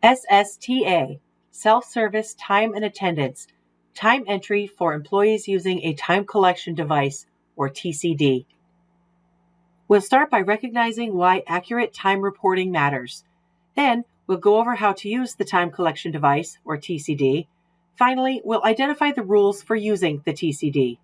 SSTA, Self-Service Time and Attendance, time entry for employees using a time collection device, or TCD. We'll start by recognizing why accurate time reporting matters. Then, we'll go over how to use the time collection device, or TCD. Finally, we'll identify the rules for using the TCD.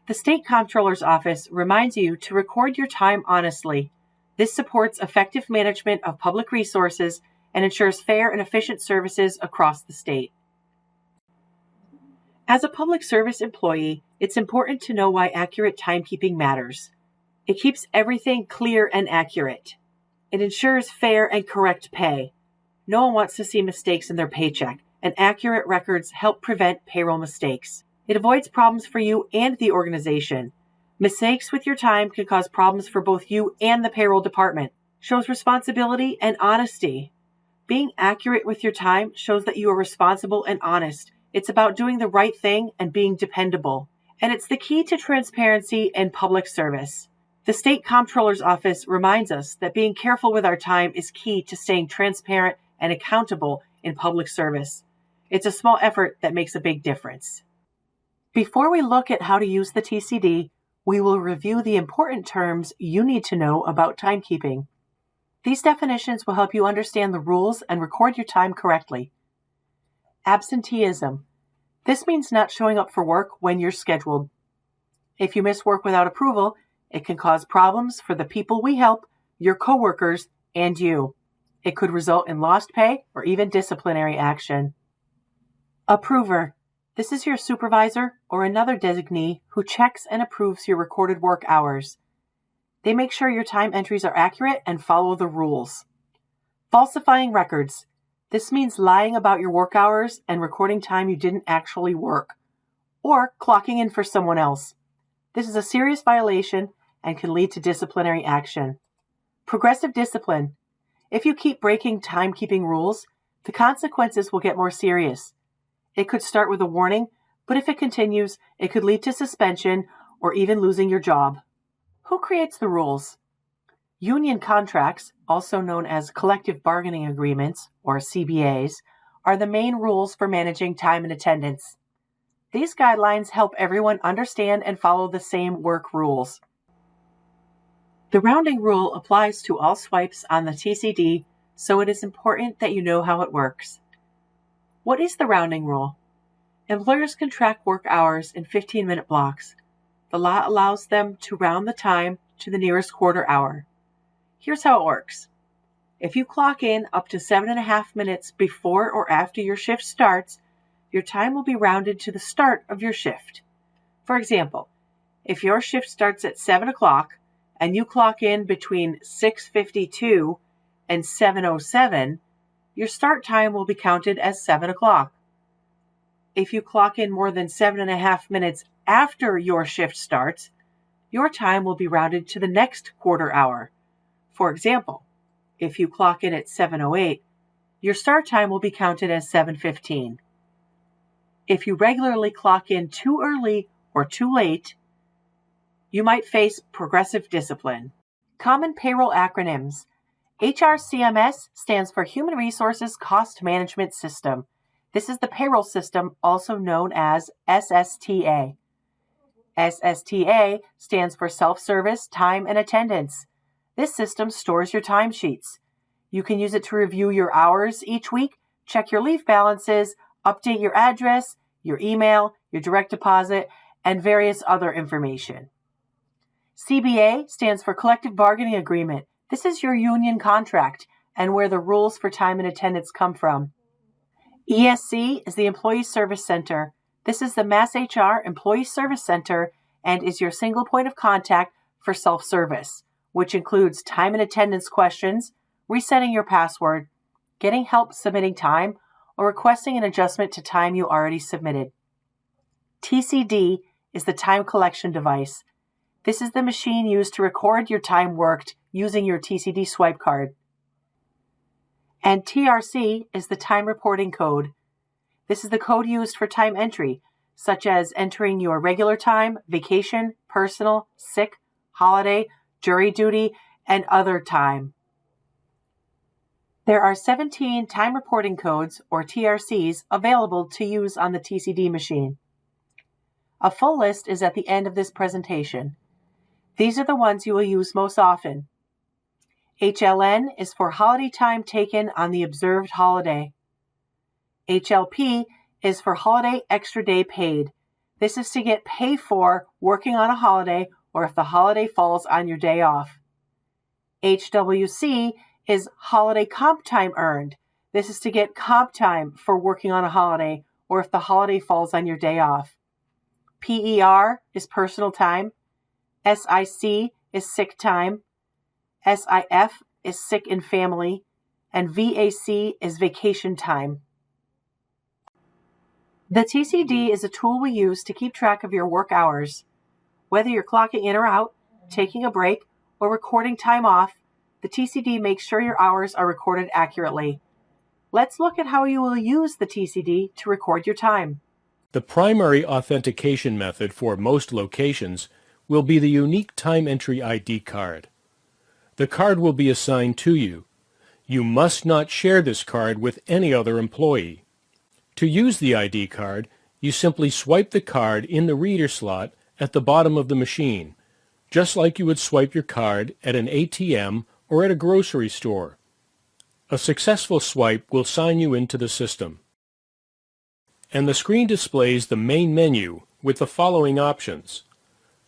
The State Comptroller's Office reminds you to record your time honestly. This supports effective management of public resources and ensures fair and efficient services across the state. As a public service employee, it's important to know why accurate timekeeping matters. It keeps everything clear and accurate. It ensures fair and correct pay. No one wants to see mistakes in their paycheck, and accurate records help prevent payroll mistakes. It avoids problems for you and the organization. Mistakes with your time can cause problems for both you and the payroll department. Shows responsibility and honesty. Being accurate with your time shows that you are responsible and honest. It's about doing the right thing and being dependable. And it's the key to transparency and public service. The State Comptroller's Office reminds us that being careful with our time is key to staying transparent and accountable in public service. It's a small effort that makes a big difference. Before we look at how to use the TCD, we will review the important terms you need to know about timekeeping. These definitions will help you understand the rules and record your time correctly. Absenteeism. This means not showing up for work when you're scheduled. If you miss work without approval, it can cause problems for the people we help, your coworkers, and you. It could result in lost pay or even disciplinary action. Approver. This is your supervisor or another designee who checks and approves your recorded work hours. They make sure your time entries are accurate and follow the rules. Falsifying records. This means lying about your work hours and recording time you didn't actually work, or clocking in for someone else. This is a serious violation and can lead to disciplinary action. Progressive discipline. If you keep breaking timekeeping rules, the consequences will get more serious. It could start with a warning, but if it continues, it could lead to suspension or even losing your job. Who creates the rules? Union contracts, also known as collective bargaining agreements, or CBAs, are the main rules for managing time and attendance. These guidelines help everyone understand and follow the same work rules. The rounding rule applies to all swipes on the TCD, so it is important that you know how it works. What is the rounding rule? Employers can track work hours in 15-minute blocks. The law allows them to round the time to the nearest quarter hour. Here's how it works. If you clock in up to 7.5 minutes before or after your shift starts, your time will be rounded to the start of your shift. For example, if your shift starts at 7 o'clock and you clock in between 6:52 and 7:07, your start time will be counted as 7 o'clock. If you clock in more than 7.5 minutes after your shift starts, your time will be rounded to the next quarter hour. For example, if you clock in at 7:08, your start time will be counted as 7:15. If you regularly clock in too early or too late, you might face progressive discipline. Common payroll acronyms. HRCMS stands for Human Resources Cost Management System. This is the payroll system, also known as SSTA. SSTA stands for Self-Service Time and Attendance. This system stores your timesheets. You can use it to review your hours each week, check your leave balances, update your address, your email, your direct deposit, and various other information. CBA stands for Collective Bargaining Agreement. This is your union contract and where the rules for time and attendance come from. ESC is the Employee Service Center. This is the Mass HR Employee Service Center and is your single point of contact for self-service, which includes time and attendance questions, resetting your password, getting help submitting time, or requesting an adjustment to time you already submitted. TCD is the time collection device. This is the machine used to record your time worked using your TCD swipe card. And TRC is the time reporting code. This is the code used for time entry, such as entering your regular time, vacation, personal, sick, holiday, jury duty, and other time. There are 17 time reporting codes, or TRCs, available to use on the TCD machine. A full list is at the end of this presentation. These are the ones you will use most often. HLN is for holiday time taken on the observed holiday. HLP is for holiday extra day paid. This is to get paid for working on a holiday or if the holiday falls on your day off. HWC is holiday comp time earned. This is to get comp time for working on a holiday or if the holiday falls on your day off. PER is personal time. SIC is sick time. SIF is sick and family. And VAC is vacation time. The TCD is a tool we use to keep track of your work hours. Whether you're clocking in or out, taking a break, or recording time off, the TCD makes sure your hours are recorded accurately. Let's look at how you will use the TCD to record your time. The primary authentication method for most locations will be the unique time entry ID card. The card will be assigned to you. You must not share this card with any other employee. To use the ID card, you simply swipe the card in the reader slot at the bottom of the machine, just like you would swipe your card at an ATM or at a grocery store. A successful swipe will sign you into the system. And the screen displays the main menu with the following options: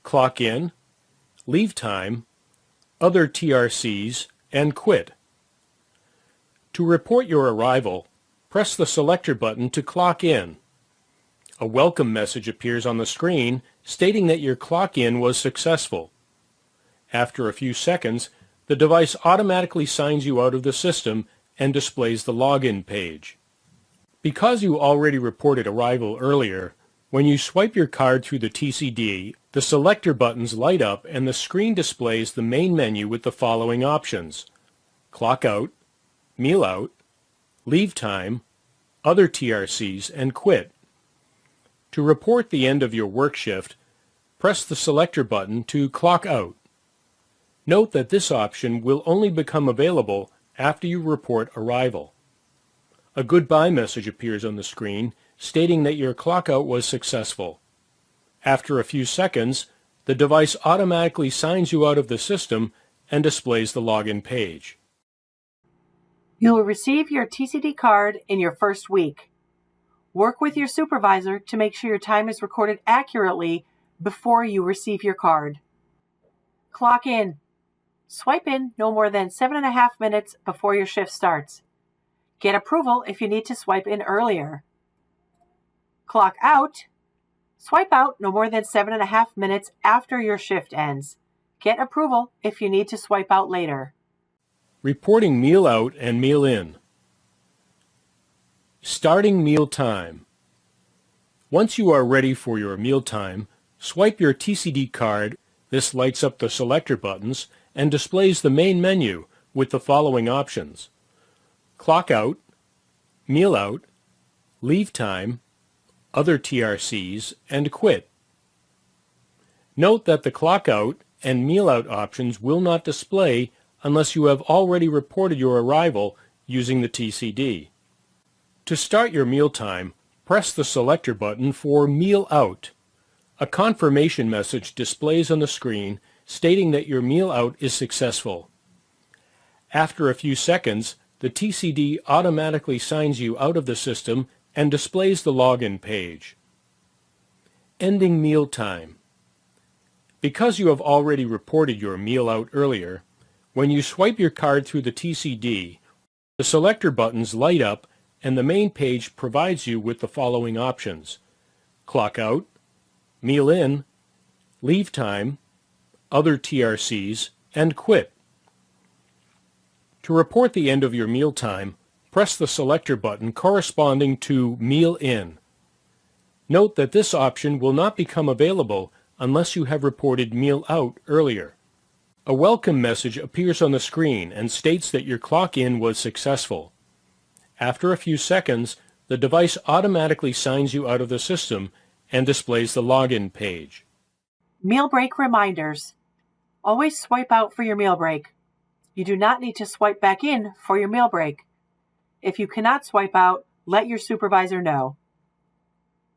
clock in, leave time, other TRCs, and quit. To report your arrival, press the selector button to clock in. A welcome message appears on the screen stating that your clock in was successful. After a few seconds, the device automatically signs you out of the system and displays the login page. Because you already reported arrival earlier, when you swipe your card through the TCD, the selector buttons light up and the screen displays the main menu with the following options: clock out, meal out, leave time, other TRCs, and quit. To report the end of your work shift, press the selector button to clock out. Note that this option will only become available after you report arrival. A goodbye message appears on the screen stating that your clock out was successful. After a few seconds, the device automatically signs you out of the system and displays the login page. You will receive your TCD card in your first week. Work with your supervisor to make sure your time is recorded accurately before you receive your card. Clock in. Swipe in no more than 7.5 minutes before your shift starts. Get approval if you need to swipe in earlier. Clock out. Swipe out no more than 7.5 minutes after your shift ends. Get approval if you need to swipe out later. Reporting meal out and meal in. Starting meal time. Once you are ready for your meal time, swipe your TCD card. This lights up the selector buttons and displays the main menu with the following options: clock out, meal out, leave time, other TRCs, and quit. Note that the clock out and meal out options will not display unless you have already reported your arrival using the TCD. To start your meal time, press the selector button for Meal Out. A confirmation message displays on the screen stating that your meal out is successful. After a few seconds, the TCD automatically signs you out of the system and displays the login page. Ending meal time. Because you have already reported your meal out earlier, when you swipe your card through the TCD, the selector buttons light up and the main page provides you with the following options: clock out, meal in, leave time, other TRCs, and quit. To report the end of your meal time, press the selector button corresponding to meal in. Note that this option will not become available unless you have reported meal out earlier. A welcome message appears on the screen and states that your clock in was successful. After a few seconds, the device automatically signs you out of the system and displays the login page. Meal break reminders. Always swipe out for your meal break. You do not need to swipe back in for your meal break. If you cannot swipe out, let your supervisor know.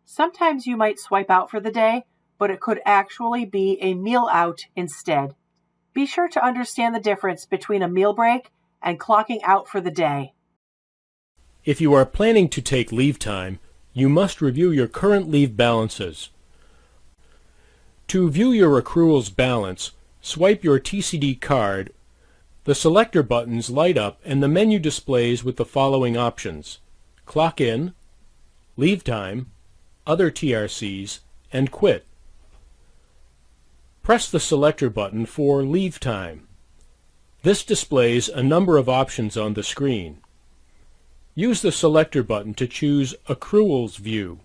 Sometimes you might swipe out for the day, but it could actually be a meal out instead. Be sure to understand the difference between a meal break and clocking out for the day. If you are planning to take leave time, you must review your current leave balances. To view your accruals balance, swipe your TCD card. The selector buttons light up and the menu displays with the following options: Clock In, Leave Time, Other TRCs, and Quit. Press the selector button for Leave Time. This displays a number of options on the screen. Use the selector button to choose Accruals View.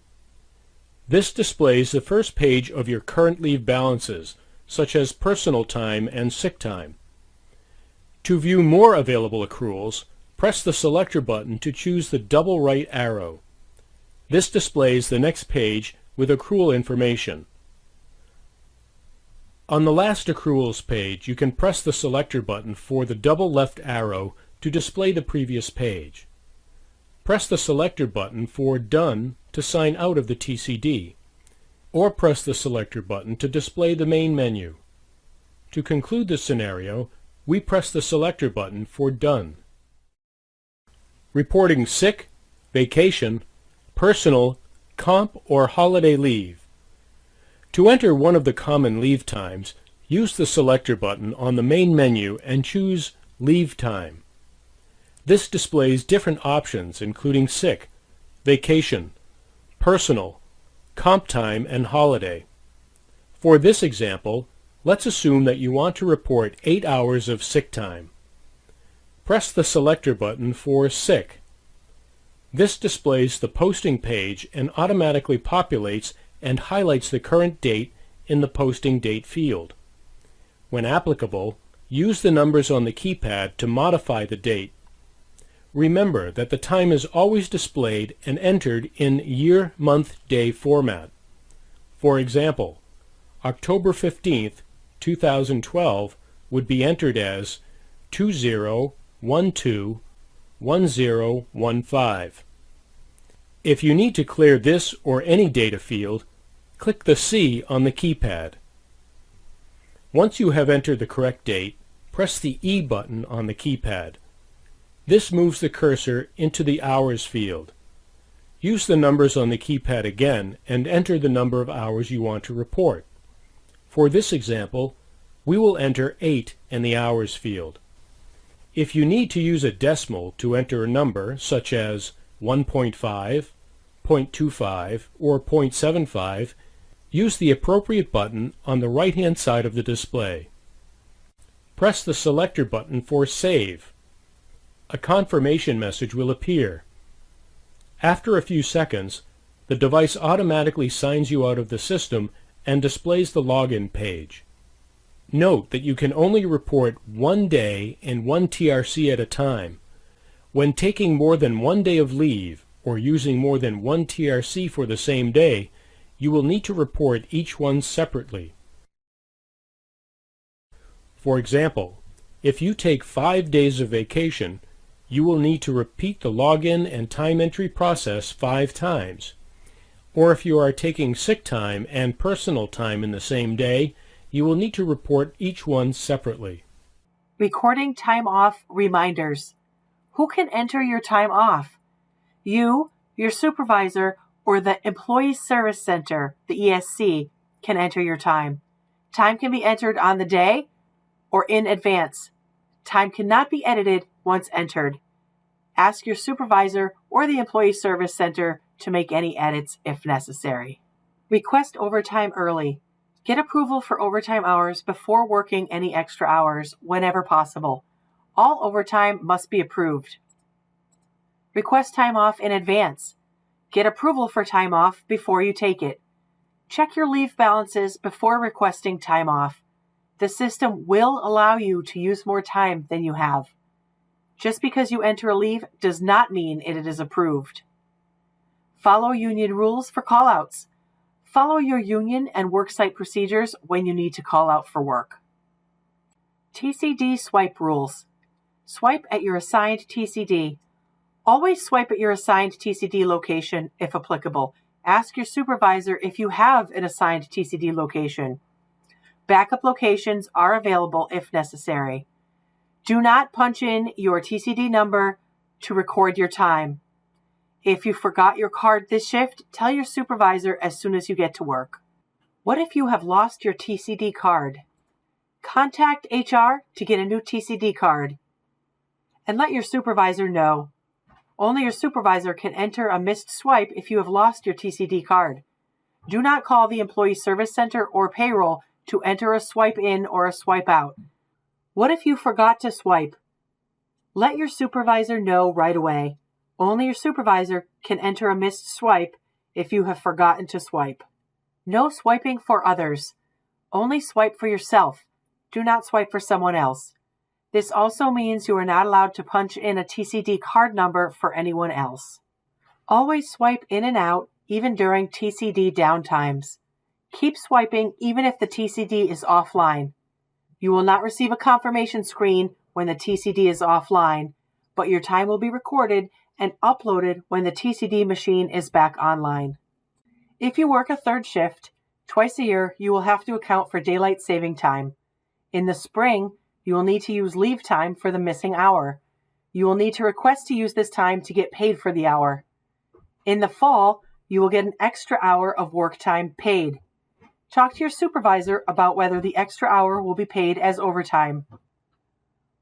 This displays the first page of your current leave balances, such as personal time and sick time. To view more available accruals, press the selector button to choose the double right arrow. This displays the next page with accrual information. On the last accruals page, you can press the selector button for the double left arrow to display the previous page. Press the selector button for Done to sign out of the TCD, or press the selector button to display the main menu. To conclude the scenario, we press the selector button for Done. Reporting sick, vacation, personal, comp, or holiday leave. To enter one of the common leave times, use the selector button on the main menu and choose Leave Time. This displays different options including sick, vacation, personal, comp time, and holiday. For this example, let's assume that you want to report 8 hours of sick time. Press the selector button for Sick. This displays the posting page and automatically populates and highlights the current date in the posting date field. When applicable, use the numbers on the keypad to modify the date. Remember that the time is always displayed and entered in year, month, day format. For example, October 15th, 2012 would be entered as 20121015. If you need to clear this or any data field, click the C on the keypad. Once you have entered the correct date, press the E button on the keypad. This moves the cursor into the hours field. Use the numbers on the keypad again and enter the number of hours you want to report. For this example, we will enter 8 in the hours field. If you need to use a decimal to enter a number such as 1.5, 0.25, or 0.75, use the appropriate button on the right-hand side of the display. Press the selector button for Save. A confirmation message will appear. After a few seconds, the device automatically signs you out of the system and displays the login page. Note that you can only report one day and one TRC at a time. When taking more than one day of leave or using more than one TRC for the same day, you will need to report each one separately. For example, if you take 5 days of vacation, you will need to repeat the login and time entry process 5 times. Or if you are taking sick time and personal time in the same day, you will need to report each one separately. Recording time off reminders. Who can enter your time off? You, your supervisor, or the Employee Service Center, the ESC, can enter your time. Time can be entered on the day or in advance. Time cannot be edited once entered. Ask your supervisor or the Employee Service Center to make any edits if necessary. Request overtime early. Get approval for overtime hours before working any extra hours whenever possible. All overtime must be approved. Request time off in advance. Get approval for time off before you take it. Check your leave balances before requesting time off. The system will allow you to use more time than you have. Just because you enter a leave does not mean it is approved. Follow union rules for callouts. Follow your union and worksite procedures when you need to call out for work. TCD swipe rules. Swipe at your assigned TCD. Always swipe at your assigned TCD location if applicable. Ask your supervisor if you have an assigned TCD location. Backup locations are available if necessary. Do not punch in your TCD number to record your time. If you forgot your card this shift, tell your supervisor as soon as you get to work. What if you have lost your TCD card? Contact HR to get a new TCD card. And let your supervisor know. Only your supervisor can enter a missed swipe if you have lost your TCD card. Do not call the Employee Service Center or payroll to enter a swipe in or a swipe out. What if you forgot to swipe? Let your supervisor know right away. Only your supervisor can enter a missed swipe if you have forgotten to swipe. No swiping for others. Only swipe for yourself. Do not swipe for someone else. This also means you are not allowed to punch in a TCD card number for anyone else. Always swipe in and out, even during TCD downtimes. Keep swiping even if the TCD is offline. You will not receive a confirmation screen when the TCD is offline, but your time will be recorded and uploaded when the TCD machine is back online. If you work a third shift, twice a year you will have to account for daylight saving time. In the spring, you will need to use leave time for the missing hour. You will need to request to use this time to get paid for the hour. In the fall, you will get an extra hour of work time paid. Talk to your supervisor about whether the extra hour will be paid as overtime.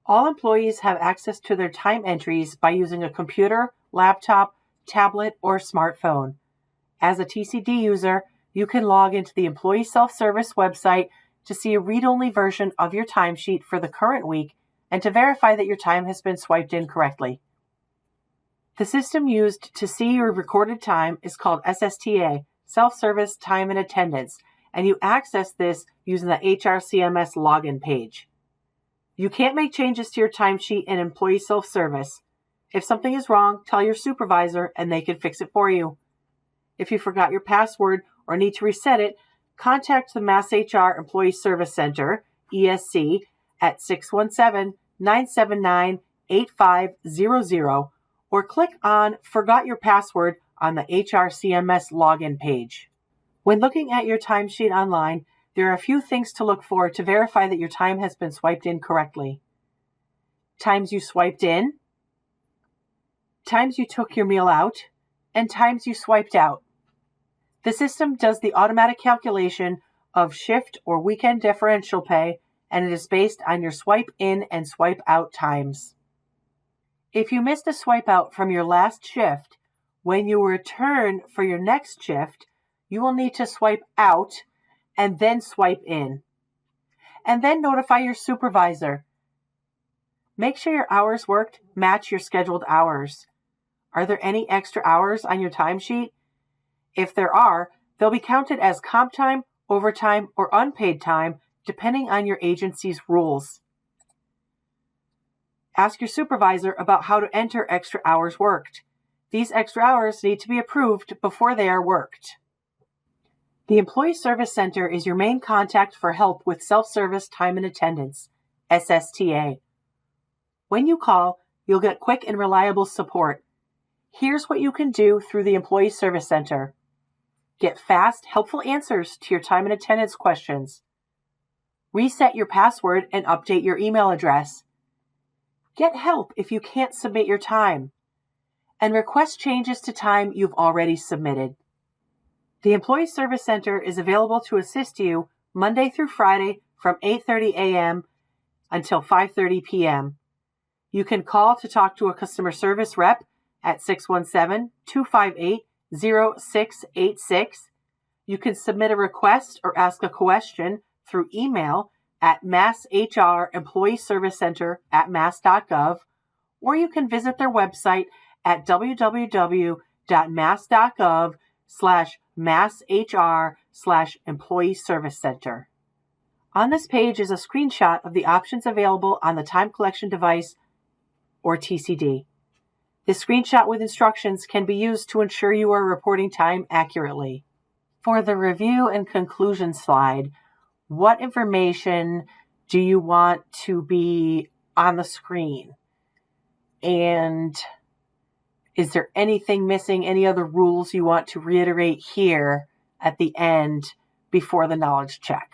All employees have access to their time entries by using a computer, laptop, tablet, or smartphone. As a TCD user, you can log into the employee self-service website to see a read-only version of your timesheet for the current week and to verify that your time has been swiped in correctly. The system used to see your recorded time is called SSTA, Self-Service Time and Attendance, and you access this using the HRCMS login page. You can't make changes to your timesheet in Employee Self-Service. If something is wrong, tell your supervisor and they can fix it for you. If you forgot your password or need to reset it, contact the Mass HR Employee Service Center, ESC, at 617-979-8500 or click on Forgot Your Password on the HRCMS login page. When looking at your timesheet online, there are a few things to look for to verify that your time has been swiped in correctly. Times you swiped in, times you took your meal out, and times you swiped out. The system does the automatic calculation of shift or weekend differential pay, and it is based on your swipe in and swipe out times. If you missed a swipe out from your last shift, when you return for your next shift, you will need to swipe out and then swipe in. And then notify your supervisor. Make sure your hours worked match your scheduled hours. Are there any extra hours on your timesheet? If there are, they'll be counted as comp time, overtime, or unpaid time, depending on your agency's rules. Ask your supervisor about how to enter extra hours worked. These extra hours need to be approved before they are worked. The Employee Service Center is your main contact for help with self-service time and attendance, SSTA. When you call, you'll get quick and reliable support. Here's what you can do through the Employee Service Center. Get fast, helpful answers to your time and attendance questions. Reset your password and update your email address. Get help if you can't submit your time. And request changes to time you've already submitted. The Employee Service Center is available to assist you Monday through Friday from 8:30 a.m. until 5:30 p.m. You can call to talk to a customer service rep at 617-258-0686. You can submit a request or ask a question through email at masshremployeeservicecenter@mass.gov, or you can visit their website at www.mass.gov/masshr/employee service center. On this page is a screenshot of the options available on the time collection device or TCD. This screenshot with instructions can be used to ensure you are reporting time accurately. For the review and conclusion slide, what information do you want to be on the screen? And is there anything missing, any other rules you want to reiterate here at the end before the knowledge check?